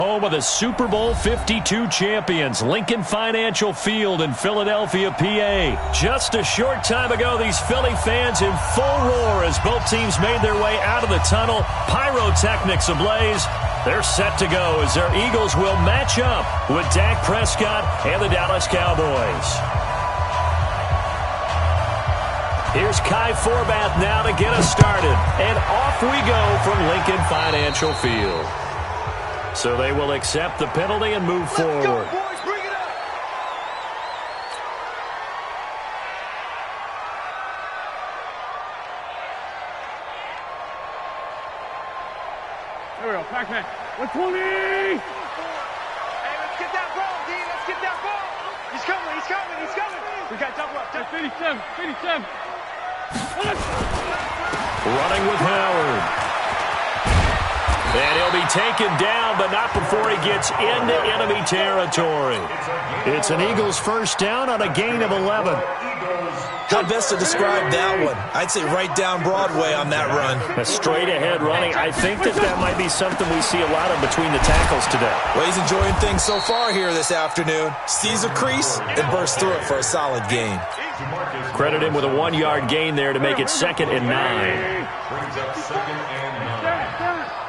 Home of the Super Bowl 52 champions, Lincoln Financial Field in Philadelphia, PA. Just a short time ago, these Philly fans in full roar as both teams made their way out of the tunnel. Pyrotechnics ablaze. They're set to go as their Eagles will match up with Dak Prescott and the Dallas Cowboys. Here's Kai Forbath now to get us started. And off we go from Lincoln Financial Field. So they will accept the penalty and move forward. Go, boys, bring it up. There we go, Pac-Man. 120! Hey, let's get that ball, D. Let's get that ball. He's coming, he's coming, he's coming. We got double up. 57, 57. Running with Howard. And he'll be taken down, but not before he gets into enemy territory. It's an Eagles first down on a gain of 11. How best to describe that one? I'd say right down Broadway on that run. A straight-ahead running. I think that might be something we see a lot of between the tackles today. Well, he's enjoying things so far here this afternoon. Sees a crease and bursts through it for a solid gain. Credit him with a 1-yard gain there to make it 2nd and 9. Brings up 2nd and 9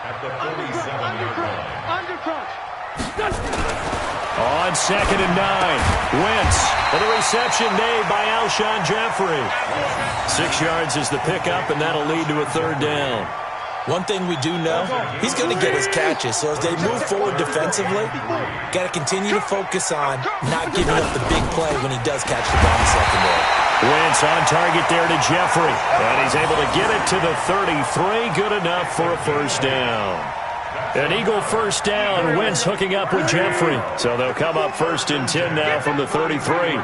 at the 47-yard line. On 2nd and 9, Wentz for the reception made by Alshon Jeffrey. 6 yards is the pickup, and that'll lead to a 3rd down. One thing we do know, he's going to get his catches. So as they move forward defensively, got to continue to focus on not giving up the big play when he does catch the ball in the secondary. Wentz on target there to Jeffrey, and he's able to get it to the 33. Good enough for a 1st down. An Eagle 1st down. Wentz hooking up with Jeffrey. So they'll come up 1st and 10 now from the 33.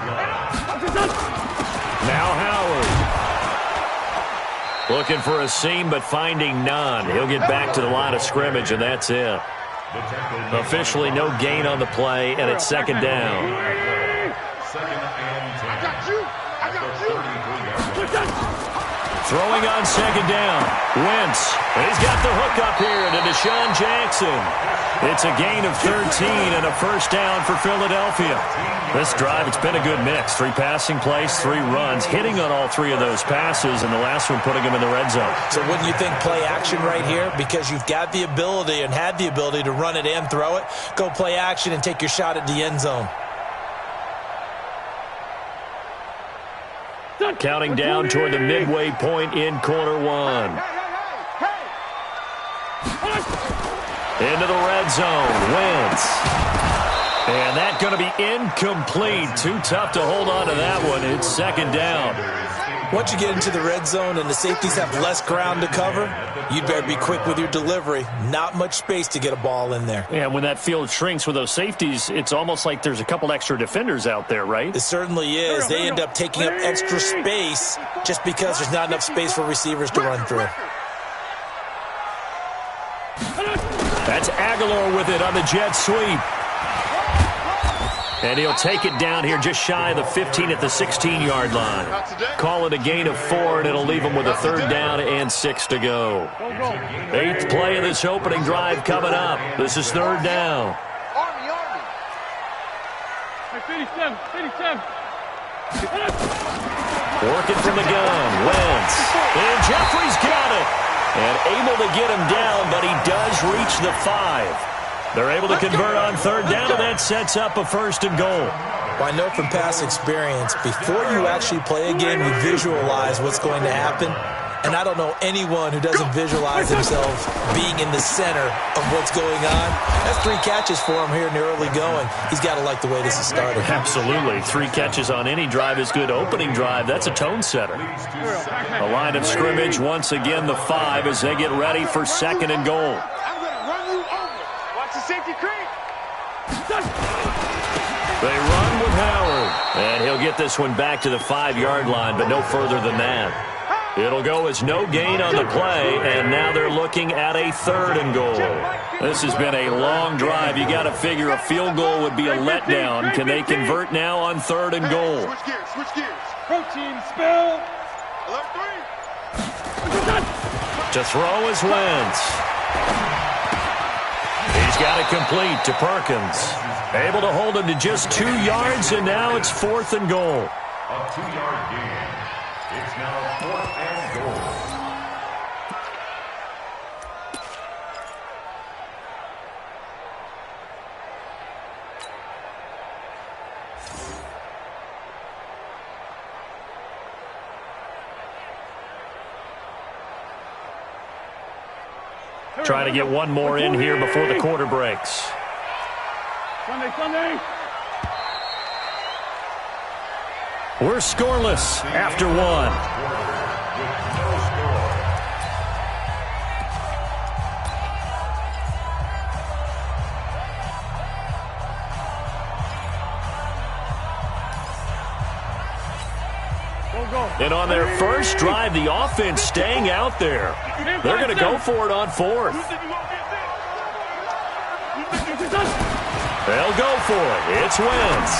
Now Howard. Looking for a seam, but finding none. He'll get back to the line of scrimmage, and that's it. Officially no gain on the play, and it's 2nd down. 2nd and 10. I got you. Throwing on 2nd down. Wentz. He's got the hook up here to Deshaun Jackson. It's a gain of 13 and a 1st down for Philadelphia. This drive, it's been a good mix. 3 passing plays, 3 runs, hitting on all 3 of those passes, and the last one putting him in the red zone. So wouldn't you think play action right here? Because you've got the ability and had the ability to run it and throw it. Go play action and take your shot at the end zone. Counting down toward the midway point in quarter 1. Into the red zone. Wentz. And that's going to be incomplete. Too tough to hold on to that one. It's 2nd down. Once you get into the red zone and the safeties have less ground to cover, you'd better be quick with your delivery. Not much space to get a ball in there. Yeah, when that field shrinks with those safeties, it's almost like there's a couple extra defenders out there, right? It certainly is. They end up taking up extra space just because there's not enough space for receivers to run through. That's Aguilar with it on the jet sweep. And he'll take it down here just shy of the 15 at the 16-yard line. Call it a gain of 4, and it'll leave him with a 3rd down and 6 to go. 8th play of this opening drive coming up. This is 3rd down. Army. 57, 57. Working from the gun. Wentz. And Jeffrey's got it. And able to get him down, but he does reach the 5. They're able to convert on 3rd down, and that sets up a 1st and goal. Well, I know from past experience, before you actually play a game, you visualize what's going to happen. And I don't know anyone who doesn't visualize themselves being in the center of what's going on. That's 3 catches for him here in the early going. He's got to like the way this is started. Absolutely. 3 catches on any drive is good. Opening drive, that's a tone setter. A line of scrimmage, once again, the 5 as they get ready for 2nd and goal. I'm going to run you over. Watch the safety creep. They run with Howard. And he'll get this one back to the 5-yard line, but no further than that. It'll go as no gain on the play, and now they're looking at a 3rd and goal. This has been a long drive. You got to figure a field goal would be a letdown. Can they convert now on 3rd and goal? Switch gears. Protein spill. Alert 3. To throw is Wentz. He's got it complete to Perkins. Able to hold him to just 2 yards, and now it's 4th and goal. A 2-yard gain. It's now 4th and goal. Trying to get one more in here before the quarter breaks. Sunday. We're scoreless after 1. And on their first drive, the offense staying out there. They're going to go for it on 4th. They'll go for it. It's Wentz.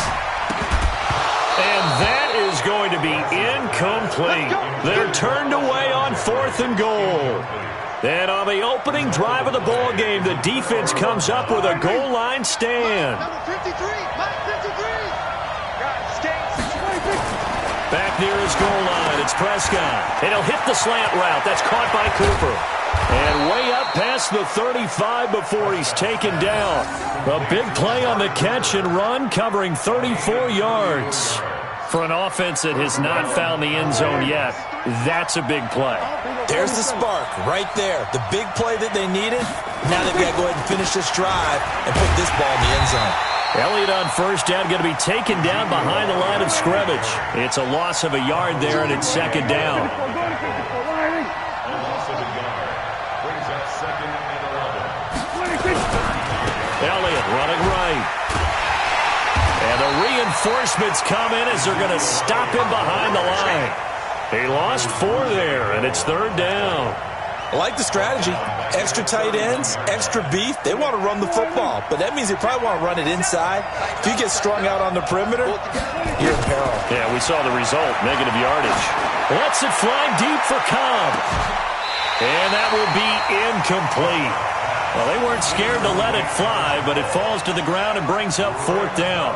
And that is going to be incomplete. They're turned away on 4th and goal. And on the opening drive of the ball game, the defense comes up with a goal line stand. Number 53, Mike 53. Back near his goal line, it's Prescott. And he'll hit the slant route. That's caught by Cooper. And way up past the 35 before he's taken down. A big play on the catch and run, covering 34 yards. For an offense that has not found the end zone yet, that's a big play. There's the spark right there. The big play that they needed. Now they've got to go ahead and finish this drive and put this ball in the end zone. Elliott on first down, going to be taken down behind the line of scrimmage. It's a loss of a yard there, and it's 2nd down. A loss of a yard. Brings up 2nd and 11. Elliott running right. And the reinforcements come in as they're going to stop him behind the line. He lost 4 there, and it's 3rd down. I like the strategy. Extra tight ends, extra beef. They want to run the football, but that means they probably want to run it inside. If you get strung out on the perimeter, you're in peril. Yeah, we saw the result, negative yardage. Lets it fly deep for Cobb. And that will be incomplete. Well, they weren't scared to let it fly, but it falls to the ground and brings up 4th down.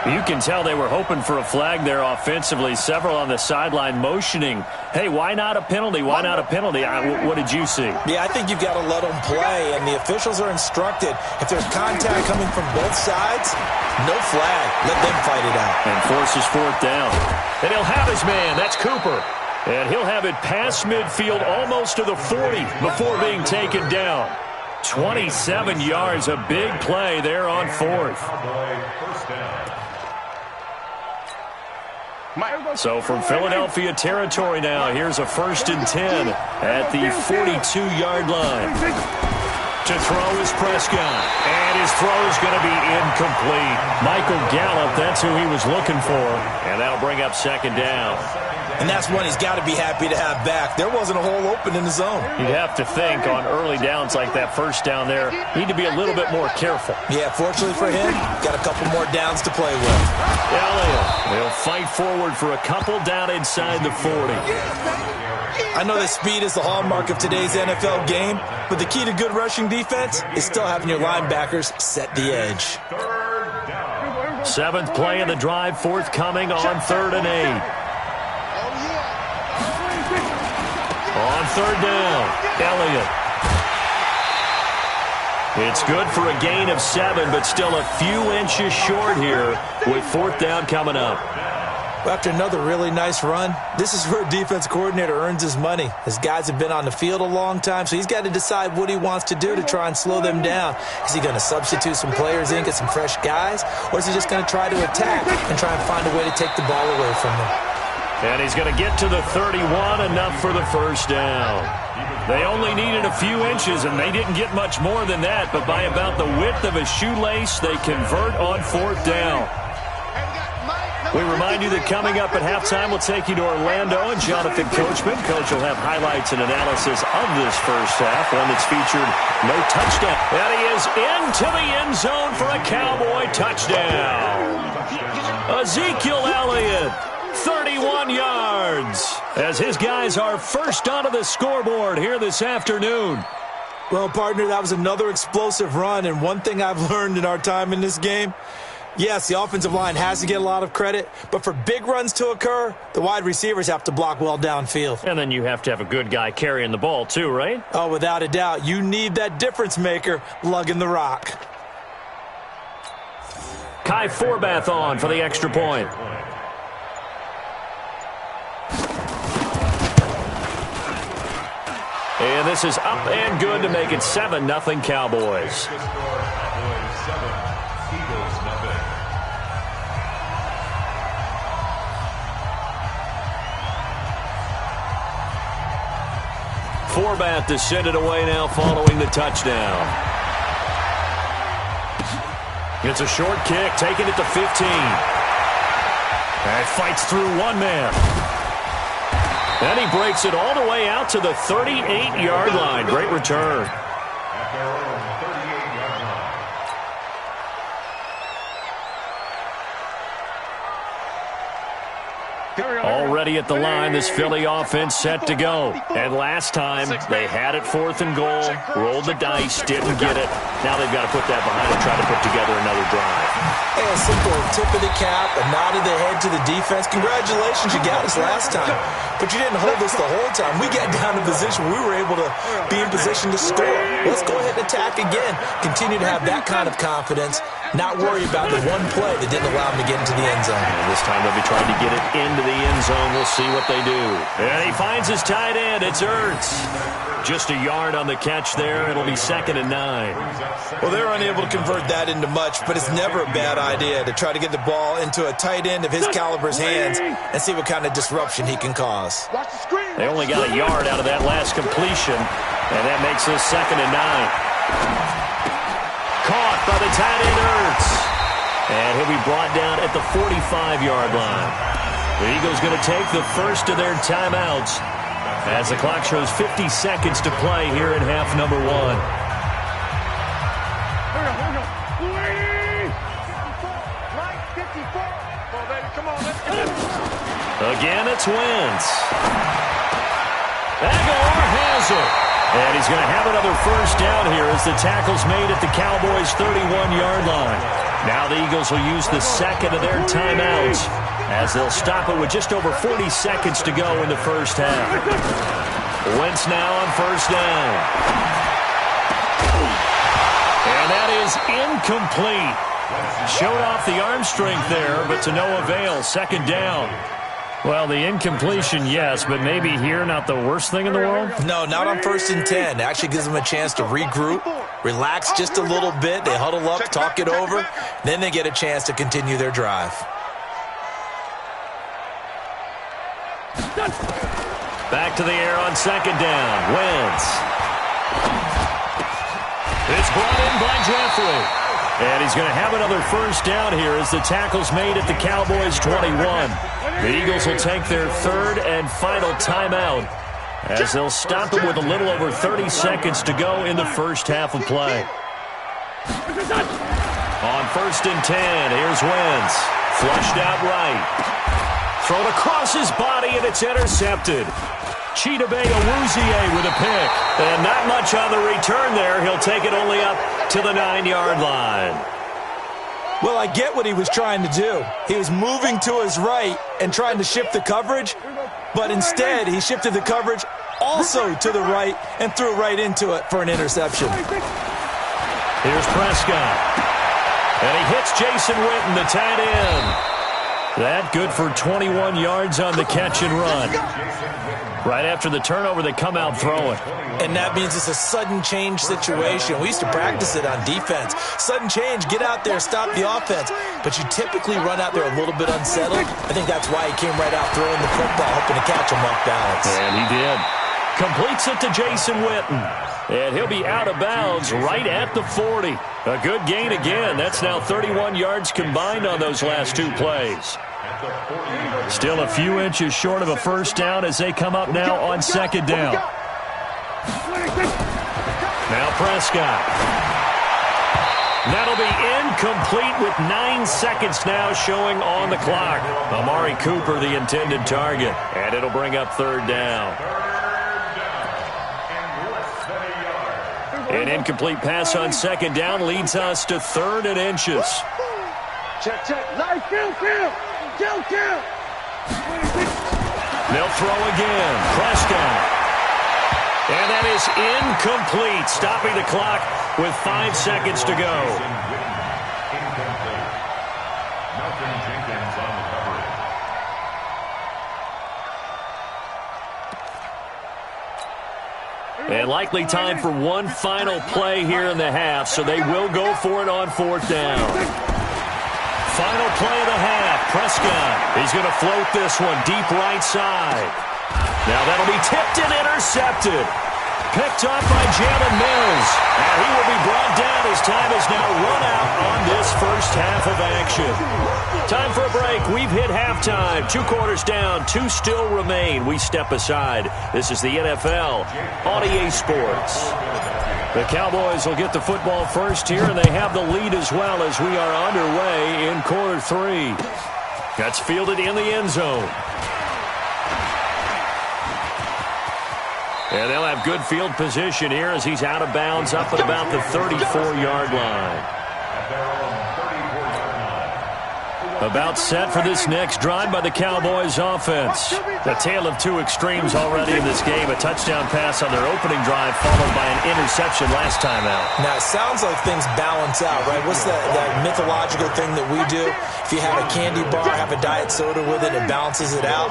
You can tell they were hoping for a flag there offensively. Several on the sideline motioning, hey, why not a penalty? Why not a penalty? What did you see? Yeah, I think you've got to let them play, and the officials are instructed. If there's contact coming from both sides, no flag. Let them fight it out. And forces 4th down. And he'll have his man. That's Cooper. And he'll have it past midfield almost to the 40 before being taken down. 27 yards, a big play there on 4th. First down. So from Philadelphia territory now, here's a 1st and 10 at the 42-yard line. To throw is Prescott. And his throw is going to be incomplete. Michael Gallup, that's who he was looking for. And that'll bring up 2nd down. And that's one he's got to be happy to have back. There wasn't a hole open in the zone. You'd have to think on early downs like that first down there, need to be a little bit more careful. Yeah, fortunately for him, got a couple more downs to play with. Elliott, they'll fight forward for a couple down inside the 40. I know that speed is the hallmark of today's NFL game, but the key to good rushing defense is still having your linebackers set the edge. 7th play of the drive, forthcoming on 3rd and 8. On 3rd down, Elliott. It's good for a gain of 7, but still a few inches short here with 4th down coming up. After another really nice run, this is where a defense coordinator earns his money. His guys have been on the field a long time, so he's got to decide what he wants to do to try and slow them down. Is he going to substitute some players in, get some fresh guys, or is he just going to try to attack and try and find a way to take the ball away from them? And he's going to get to the 31, enough for the 1st down. They only needed a few inches, and they didn't get much more than that, but by about the width of a shoelace, they convert on 4th down. We remind you that coming up at halftime, we'll take you to Orlando and Jonathan Coachman. Coach will have highlights and analysis of this first half, one that's featured no touchdown. And he is into the end zone for a Cowboy touchdown. Ezekiel Elliott, 31 yards, as his guys are first onto the scoreboard here this afternoon. Well, partner, that was another explosive run, and one thing I've learned in our time in this game, yes, the offensive line has to get a lot of credit, but for big runs to occur, the wide receivers have to block well downfield. And then you have to have a good guy carrying the ball too, right? Oh, without a doubt. You need that difference maker lugging the rock. Kai Forbath on for the extra point. And this is up and good to make it 7-0 Cowboys. Forbath to send it away now following the touchdown. It's a short kick, taking it to 15. And fights through one man. And he breaks it all the way out to the 38-yard line. Great return. Already at the line, this Philly offense set to go. And last time, they had it 4th and goal, rolled the dice, didn't get it. Now they've got to put that behind and try to put together another drive. Hey, a simple tip of the cap, a nod of the head to the defense. Congratulations, you got us last time. But you didn't hold us the whole time. We got down in position. We were able to be in position to score. Let's go ahead and attack again. Continue to have that kind of confidence. Not worry about the one play that didn't allow them to get into the end zone. And this time they'll be trying to get it into the end zone. We'll see what they do. And he finds his tight end. It's Ertz. Just a yard on the catch there. It'll be 2nd and 9. Well, they're unable to convert that into much, but it's never a bad idea to try to get the ball into a tight end of his caliber's hands and see what kind of disruption he can cause. They only got a yard out of that last completion, and that makes this 2nd and 9. Caught by the tight end Ertz. And he'll be brought down at the 45-yard line. The Eagles going to take the first of their timeouts as the clock shows 50 seconds to play here in half number 1. Again, it's Wentz. Aguilar has it. And he's going to have another first down here as the tackle's made at the Cowboys' 31-yard line. Now the Eagles will use the second of their timeouts as they'll stop it with just over 40 seconds to go in the first half. Wentz now on first down. And that is incomplete. Showed off the arm strength there, but to no avail. 2nd down. Well, the incompletion, yes, but maybe here not the worst thing in the world? No, not on 1st and 10. It actually gives them a chance to regroup, relax just a little bit. They huddle up, talk it over. Then they get a chance to continue their drive. Back to the air on 2nd down. Wentz. It's brought in by Jeffrey. And he's going to have another first down here as the tackle's made at the Cowboys' 21. The Eagles will take their 3rd and final timeout as they'll stop it with a little over 30 seconds to go in the first half of play. On 1st and 10, here's Wentz. Flushed out right. Thrown across his body, and it's intercepted. Chidobe Awuzie with a pick. And not much on the return there. He'll take it only up to the 9-yard line. Well, I get what he was trying to do. He was moving to his right and trying to shift the coverage, but instead he shifted the coverage also to the right and threw right into it for an interception. Here's Prescott. And he hits Jason Witten, the tight end. That good for 21 yards on the catch and run. Right after the turnover, they come out throwing. And that means it's a sudden change situation. We used to practice it on defense. Sudden change, get out there, stop the offense. But you typically run out there a little bit unsettled. I think that's why he came right out throwing the football, hoping to catch him off balance. And he did. Completes it to Jason Witten. And he'll be out of bounds right at the 40. A good gain again. That's now 31 yards combined on those last 2 plays. Still a few inches short of a first down as they come up now on 2nd down. Now Prescott. That'll be incomplete with 9 seconds now showing on the clock. Amari Cooper, the intended target. And it'll bring up 3rd down. An incomplete pass on second down leads us to 3rd and inches. Check. Nice, kill. They'll throw again. Prescott. And that is incomplete, stopping the clock with 5 seconds to go. Incomplete. Malcolm Jenkins on the coverage. And likely time for one final play here in the half, so they will go for it on 4th down. Final play of the half. Prescott. He's going to float this one deep right side. Now that'll be tipped and intercepted. Picked up by Jalen Mills. And he will be brought down as time is now run out on this first half of action. Time for a break. We've hit halftime. 2 quarters down. 2 still remain. We step aside. This is the NFL on EA Sports. The Cowboys will get the football first here, and they have the lead as well as we are underway in quarter 3. That's fielded in the end zone. And they'll have good field position here as he's out of bounds up at about the 34-yard line. About set for this next drive by the Cowboys offense. A tale of 2 extremes already in this game. A touchdown pass on their opening drive followed by an interception last time out. Now, it sounds like things balance out, right? What's that mythological thing that we do? If you have a candy bar, have a diet soda with it, it balances it out.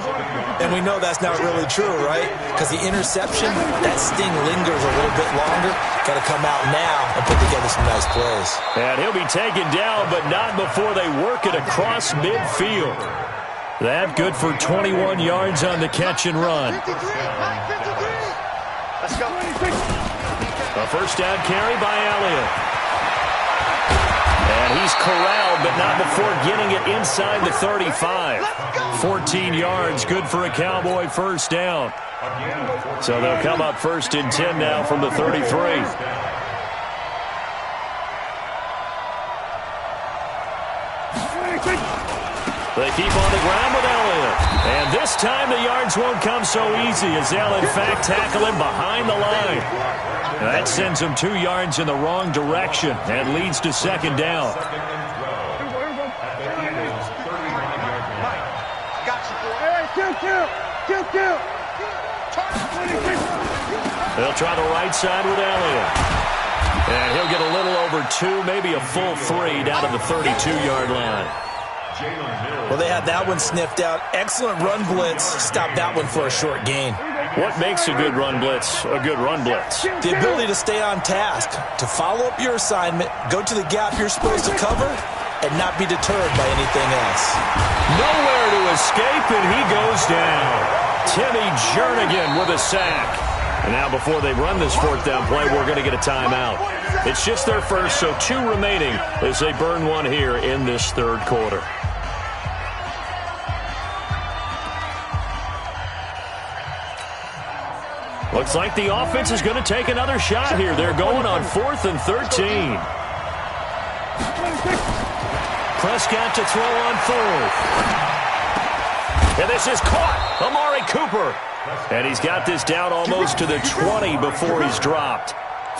And we know that's not really true, right? Because the interception, that sting lingers a little bit longer. Got to come out now and put together some nice plays. And he'll be taken down, but not before they work it across midfield. That good for 21 yards on the catch and run. 53. Let's go. A first down carry by Elliott. And he's corralled, but not before getting it inside the 35. 14 yards, good for a Cowboy first down. So they'll come up 1st and 10 now from the 33. They keep on the ground with Elliott. And this time the yards won't come so easy as they'll in fact tackle him behind the line. That sends him 2 yards in the wrong direction and leads to 2nd down. Kill. They'll try the right side with Elliott. And he'll get a little over 2, maybe a full 3 down to the 32-yard line. Well, they had that one sniffed out. Excellent run blitz. Stopped that one for a short gain. What makes a good run blitz a good run blitz? The ability to stay on task, to follow up your assignment, go to the gap you're supposed to cover, and not be deterred by anything else. Nowhere to escape, and he goes down. Timmy Jernigan with a sack. And now before they run this 4th down play, we're going to get a timeout. It's just their first, so 2 remaining as they burn one here in this 3rd quarter. Looks like the offense is going to take another shot here. They're going on 4th and 13. Prescott to throw on 4th. And this is caught. Amari Cooper. And he's got this down almost to the 20 before he's dropped.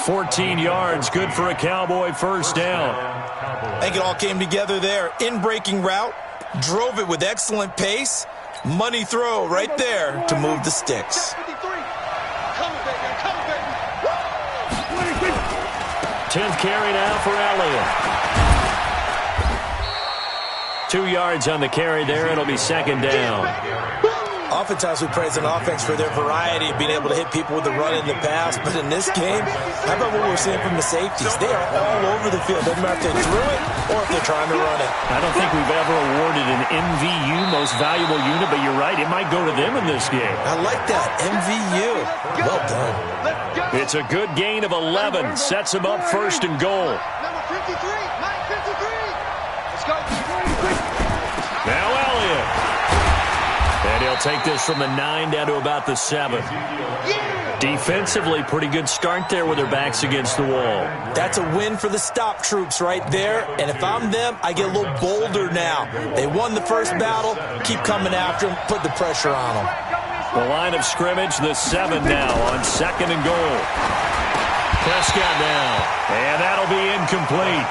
14 yards, good for a Cowboy first down. I think it all came together there. In-breaking route, drove it with excellent pace. Money throw right there to move the sticks. 10th carry now for Elliott. 2 yards on the carry there. It'll be 2nd down. Oftentimes we praise an offense for their variety of being able to hit people with the run in the pass. But in this game, how about what we're seeing from the safeties? They are all over the field. Doesn't matter if they threw it or if they're trying to run it. I don't think we've ever awarded an MVU, most valuable unit, but you're right. It might go to them in this game. I like that. MVU. Well done. It's a good gain of 11. Sets them up 1st and goal. Number 53. Let's go. Now Elliott. And he'll take this from the 9 down to about the 7. Defensively, pretty good start there with their backs against the wall. That's a win for the stop troops right there. And if I'm them, I get a little bolder now. They won the first battle. Keep coming after them. Put the pressure on them. The line of scrimmage, the 7 now on 2nd and goal. Prescott now. And that'll be incomplete.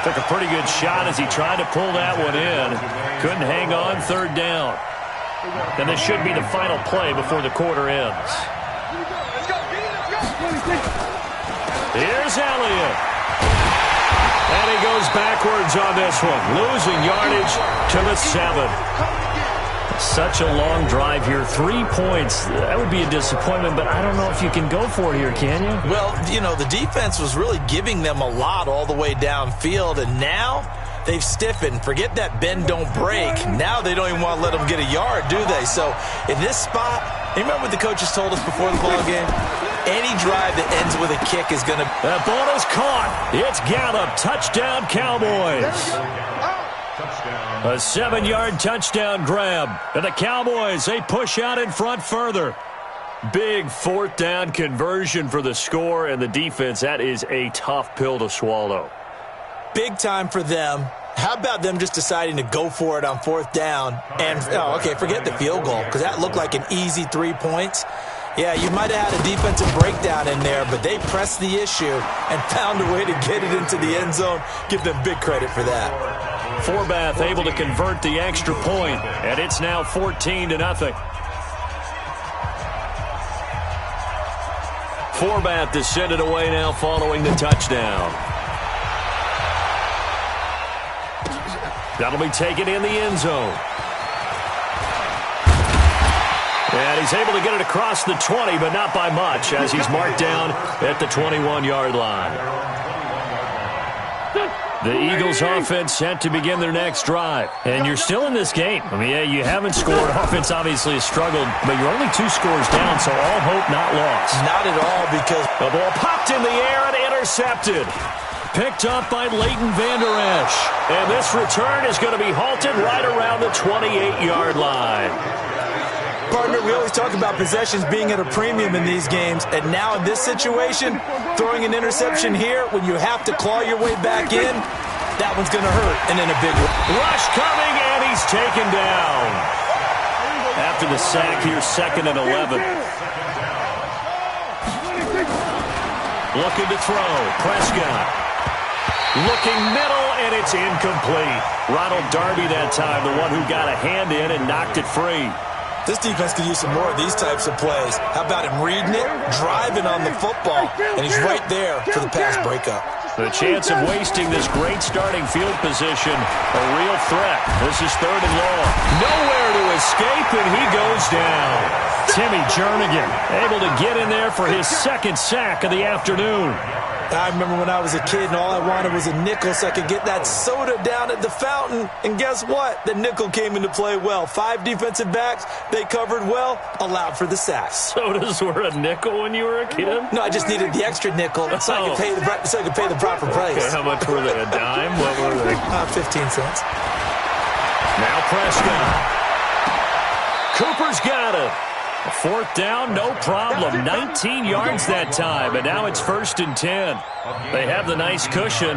Took a pretty good shot as he tried to pull that one in. Couldn't hang on, third down. And this should be the final play before the quarter ends. Here's Elliott. And he goes backwards on this one. Losing yardage to the 7. Such a long drive here. 3 points. That would be a disappointment, but I don't know if you can go for it here, can you? Well, you know, the defense was really giving them a lot all the way downfield, and now they've stiffened. Forget that bend, don't break. Now they don't even want to let them get a yard, do they? So in this spot, you remember what the coaches told us before the ball game? Any drive that ends with a kick is going to... That ball is caught. It's Gallup. Touchdown, Cowboys. A 7-yard touchdown grab. And the Cowboys, they push out in front further. Big fourth down conversion for the score, and the defense, that is a tough pill to swallow. Big time for them. How about them just deciding to go for it on fourth down? And, oh, okay, forget the field goal, because that looked like an easy 3 points. Yeah, you might have had a defensive breakdown in there, but they pressed the issue and found a way to get it into the end zone. Give them big credit for that. Forbath able to convert the extra point, and it's now 14-0. Forbath to send it away now following the touchdown. That'll be taken in the end zone. And he's able to get it across the 20, but not by much, as he's marked down at the 21-yard line. The Eagles offense set to begin their next drive. And you're still in this game. I mean, yeah, you haven't scored. Offense obviously has struggled, but you're only 2 scores down, so all hope not lost. Not at all, because the ball popped in the air and intercepted. Picked up by Leighton Vander Esch. And this return is going to be halted right around the 28-yard line. Partner, we always talk about possessions being at a premium in these games, and now in this situation, throwing an interception here when you have to claw your way back in, that one's going to hurt, and in a big way. Rush coming, and he's taken down. After the sack here, 2nd and 11. Looking to throw, Prescott. Looking middle, and it's incomplete. Ronald Darby that time, the one who got a hand in and knocked it free. This defense could use some more of these types of plays. How about him reading it, driving on the football, and he's right there for the pass breakup. The chance of wasting this great starting field position, a real threat. This is 3rd and long. Nowhere to escape, and he goes down. Timmy Jernigan able to get in there for his 2nd sack of the afternoon. I remember when I was a kid and all I wanted was a nickel so I could get that soda down at the fountain. And guess what? The nickel came into play well. 5 defensive backs, they covered well, allowed for the sacks. Sodas were a nickel when you were a kid? No, I just needed the extra nickel so I could pay the proper price. Okay, how much were they? A dime? What were they? 15 cents. Now Prescott. Cooper's got it. 4th down, no problem. 19 yards that time, and now it's 1st and 10. They have the nice cushion.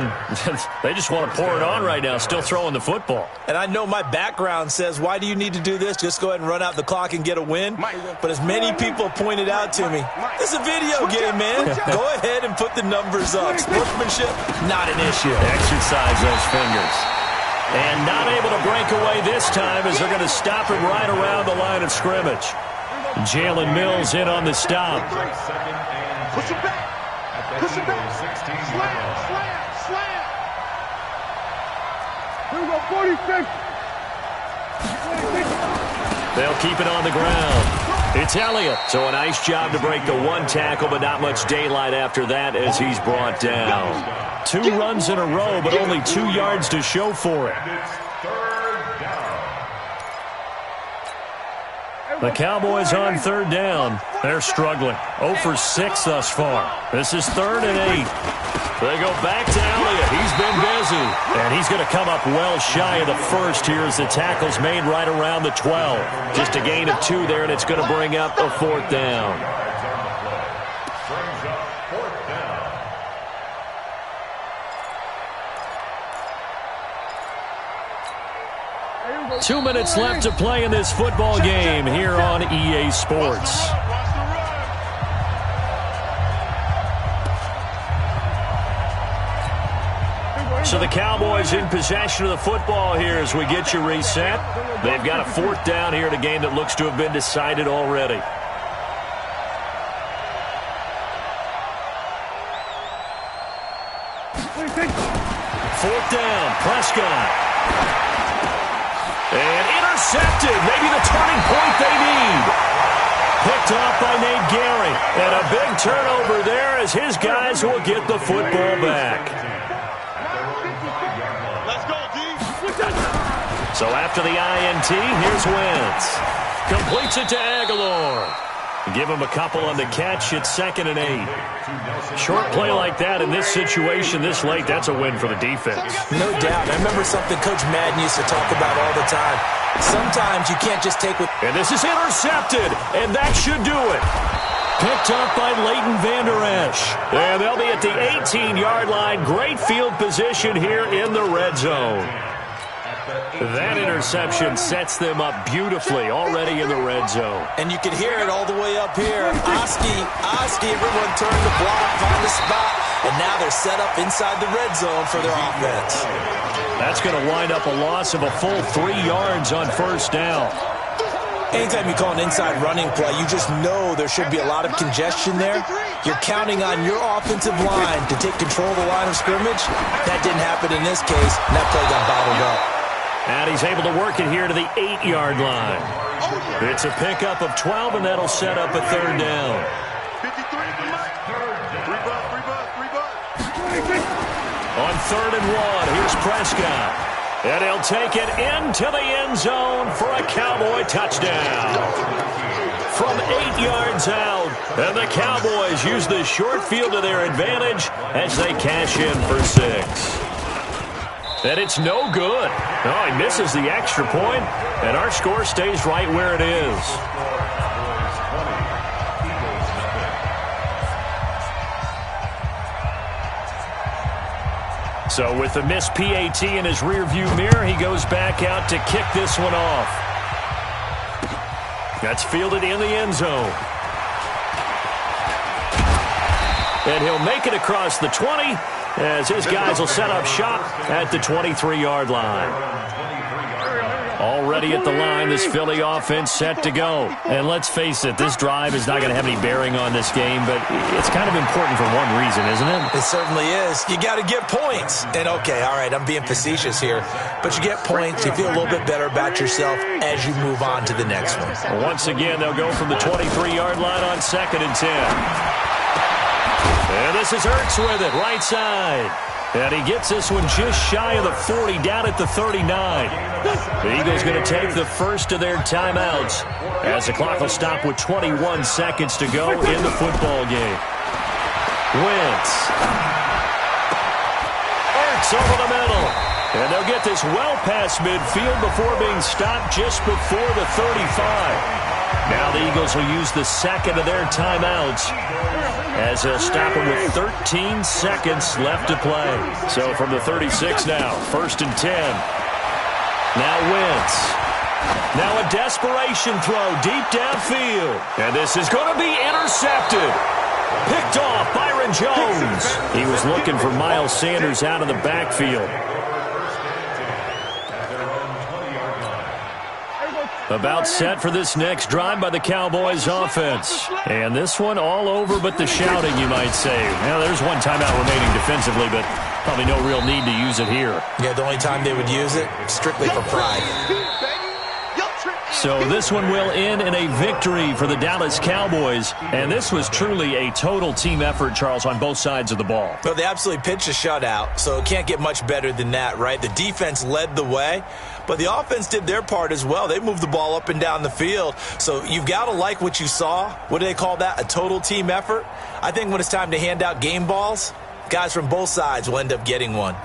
They just want to pour it on right now, still throwing the football. And I know my background says, why do you need to do this? Just go ahead and run out the clock and get a win. But as many people pointed out to me, this is a video game, man. Go ahead and put the numbers up. Sportsmanship, not an issue. Exercise those fingers. And not able to break away this time as they're going to stop him right around the line of scrimmage. Jalen Mills in on the stop. Push it back. Push it back. Slam. Here we go, 46. They'll keep it on the ground. It's Elliott. So a nice job to break the 1 tackle, but not much daylight after that as he's brought down. 2 runs in a row, but only 2 yards to show for it. The Cowboys on 3rd down. They're struggling. 0 for 6 thus far. This is 3rd and 8. They go back to Elliott. He's been busy. And he's going to come up well shy of the first here as the tackle's made right around the 12. Just a gain of 2 there, and it's going to bring up a 4th down. 2 minutes left to play in this football game here on EA Sports. So the Cowboys in possession of the football here as we get you reset. They've got a 4th down here in a game that looks to have been decided already. 4th down, Prescott. And intercepted, maybe the turning point they need. Picked off by Nate Gary. And a big turnover there as his guys will get the football back. Let's go, D. So after the INT, here's Wentz. Completes it to Aguilar. Give him a couple on the catch. It's 2nd and 8. Short play like that in this situation this late, that's a win for the defense. No doubt. I remember something Coach Madden used to talk about all the time. Sometimes you can't just take with... And this is intercepted, and that should do it. Picked up by Leighton Vander Esch. And they'll be at the 18-yard line. Great field position here in the red zone. That interception sets them up beautifully already in the red zone. And you can hear it all the way up here. Oski, everyone turned the block, found a spot, and now they're set up inside the red zone for their offense. That's going to wind up a loss of a full 3 yards on 1st down. Anytime you call an inside running play, you just know there should be a lot of congestion there. You're counting on your offensive line to take control of the line of scrimmage. That didn't happen in this case, and that play got bottled up. And he's able to work it here to the 8-yard line. It's a pickup of 12, and that'll set up a 3rd down. 53. Three bucks. On 3rd and 1, here's Prescott. And he'll take it into the end zone for a Cowboy touchdown. From 8 yards out, and the Cowboys use the short field to their advantage as they cash in for 6. And it's no good. Oh, he misses the extra point, and our score stays right where it is. So with the missed PAT in his rearview mirror, he goes back out to kick this one off. That's fielded in the end zone. And he'll make it across the 20, as his guys will set up shop at the 23-yard line. Already at the line, this Philly offense set to go. And let's face it, this drive is not going to have any bearing on this game, but it's kind of important for one reason, isn't it? It certainly is. You got to get points. And, okay, all right, I'm being facetious here, but you get points, you feel a little bit better about yourself as you move on to the next one. Well, once again, they'll go from the 23-yard line on 2nd and 10. And this is Ertz with it, right side. And he gets this one just shy of the 40, down at the 39. The Eagles going to take the first of their timeouts as the clock will stop with 21 seconds to go in the football game. Wentz. Ertz over the middle. And they'll get this well past midfield before being stopped just before the 35. Now the Eagles will use the second of their timeouts as they'll stop it with 13 seconds left to play. So from the 36 now, 1st and 10. Now Wentz. Now a desperation throw deep downfield. And this is going to be intercepted. Picked off Byron Jones. He was looking for Miles Sanders out of the backfield. About set for this next drive by the Cowboys offense. And this one all over but the shouting, you might say. Now, there's one timeout remaining defensively, but probably no real need to use it here. Yeah, the only time they would use it, strictly for pride. So this one will end in a victory for the Dallas Cowboys. And this was truly a total team effort, Charles, on both sides of the ball. Well, they absolutely pitched a shutout, so it can't get much better than that, right? The defense led the way, but the offense did their part as well. They moved the ball up and down the field. So you've got to like what you saw. What do they call that? A total team effort? I think when it's time to hand out game balls, guys from both sides will end up getting one.